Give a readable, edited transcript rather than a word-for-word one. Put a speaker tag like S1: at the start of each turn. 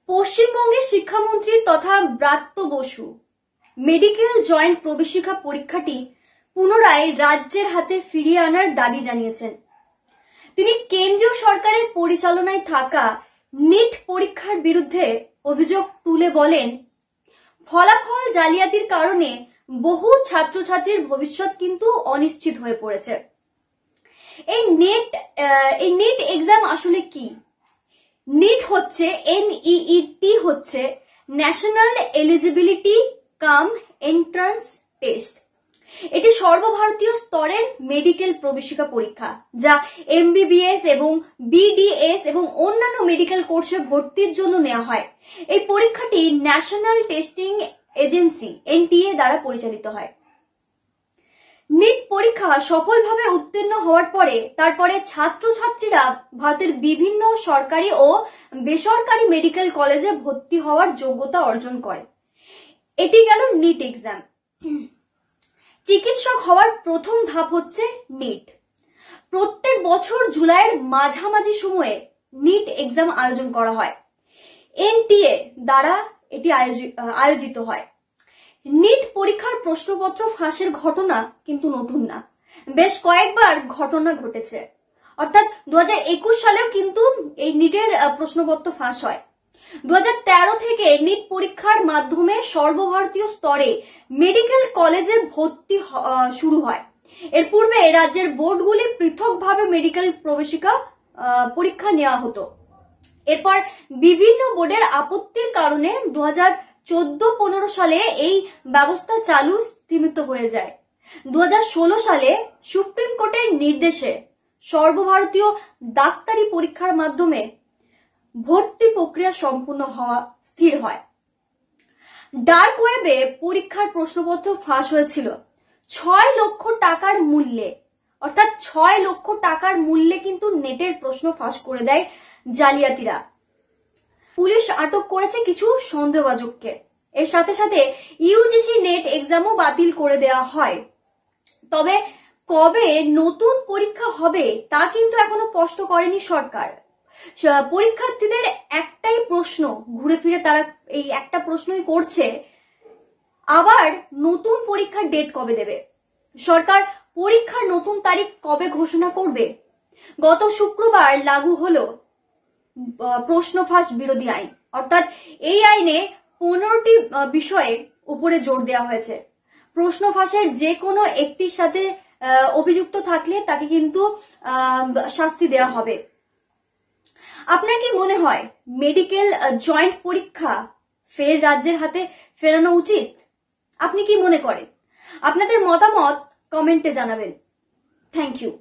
S1: পশ্চিমবঙ্গের শিক্ষামন্ত্রী তথা ব্রাত্য বসু মেডিকেল জয়েন্ট প্রবেশিকা পরীক্ষাটি পুনরায় রাজ্যের হাতে ফিরিয়ে আনার দাবি জানিয়েছেন। তিনি কেন্দ্রীয় সরকারের পরিচালনায় থাকা নিট পরীক্ষার বিরুদ্ধে অভিযোগ তুলে বলেন, ফলাফল জালিয়াতির কারণে বহু ছাত্রছাত্রীর ভবিষ্যৎ কিন্তু অনিশ্চিত হয়ে পড়েছে। এই নিট এক্সাম আসলে কি? নিট হচ্ছে NEET হচ্ছে ন্যাশনাল এলিজিবিলিটি কাম এন্ট্রান্স টেস্ট। এটি সর্বভারতীয় স্তরের মেডিকেল প্রবেশিকা পরীক্ষা, যা MBBS এবং BDS এবং অন্যান্য মেডিকেল কোর্সে ভর্তির জন্য নেওয়া হয়। এই পরীক্ষাটি ন্যাশনাল টেস্টিং এজেন্সি NTA দ্বারা পরিচালিত হয়। নিট পরীক্ষা সফলভাবে উত্তীর্ণ হওয়ার পরে তারপরে ছাত্রছাত্রীরা ভারতের বিভিন্ন সরকারি ও বেসরকারি মেডিকেল কলেজে ভর্তি হওয়ার যোগ্যতা অর্জন করে। এটি গেল নিট এক্সাম। চিকিৎসক হওয়ার প্রথম ধাপ হচ্ছে নিট। প্রত্যেক বছর জুলাইয়ের মাঝামাঝি সময়ে নিট এক্সাম আয়োজন করা হয়। NTA দ্বারা এটি আয়োজিত হয়। নিট পরীক্ষার প্রশ্নপত্র ফাঁসের ঘটনা কিন্তু নতুন না, বেশ কয়েকবার ঘটনা ঘটেছে। অর্থাৎ 2021 সালেও কিন্তু এই নিটের প্রশ্নপত্র ফাঁস হয়। 2013 থেকে নিট পরীক্ষার মাধ্যমে সর্বভারতীয় স্তরে মেডিকেল কলেজে ভর্তি শুরু হয়। এর পূর্বে রাজ্যের বোর্ডগুলি পৃথকভাবে মেডিকেল প্রবেশিকা পরীক্ষা নেওয়া হতো। এরপর বিভিন্ন বোর্ডের আপত্তির কারণে 2014-15 সালে এই ব্যবস্থা চালু স্থগিত হয়ে যায়। 2016 সালে সুপ্রিম কোর্টের নির্দেশে সর্বভারতীয় ডাক্তারি পরীক্ষার মাধ্যমে ভর্তি প্রক্রিয়া সম্পূর্ণ হওয়া স্থির হয়। ডার্ক ওয়েবে পরীক্ষার প্রশ্নপত্র ফাঁস হয়েছিল 6 লক্ষ টাকার মূল্যে। অর্থাৎ 6 লক্ষ টাকার মূল্যে কিন্তু নেটের প্রশ্ন ফাঁস করে দেয় জালিয়াতিরা। পুলিশ আটক করেছে কিছু সন্দেহভাজককে। এর সাথে সাথে UGC নেট এক্সামও বাতিল করে দেওয়া হয়। তবে কবে নতুন পরীক্ষা হবে তা কিন্তু এখনো স্পষ্ট করেনি সরকার। পরীক্ষার্থীদের একটাই প্রশ্ন, ঘুরে ফিরে তারা এই একটা প্রশ্নই করছে, আবার নতুন পরীক্ষার ডেট কবে দেবে? সরকার পরীক্ষার নতুন তারিখ কবে ঘোষণা করবে? গত শুক্রবার লাগু হলো প্রশ্ন ফাঁস বিরোধী আইন। অর্থাৎ এই আইনে 15টি বিষয়ে উপরে জোর দেওয়া হয়েছে। প্রশ্ন ফাঁসের যে কোনো একটির সাথে অভিযুক্ত থাকলে তাকে কিন্তু শাস্তি দেওয়া হবে। আপনার কি মনে হয় মেডিকেল জয়েন্ট পরীক্ষা ফের রাজ্যের হাতে ফেরানো উচিত? আপনি কি মনে করেন? আপনাদের মতামত কমেন্টে জানাবেন। Thank you.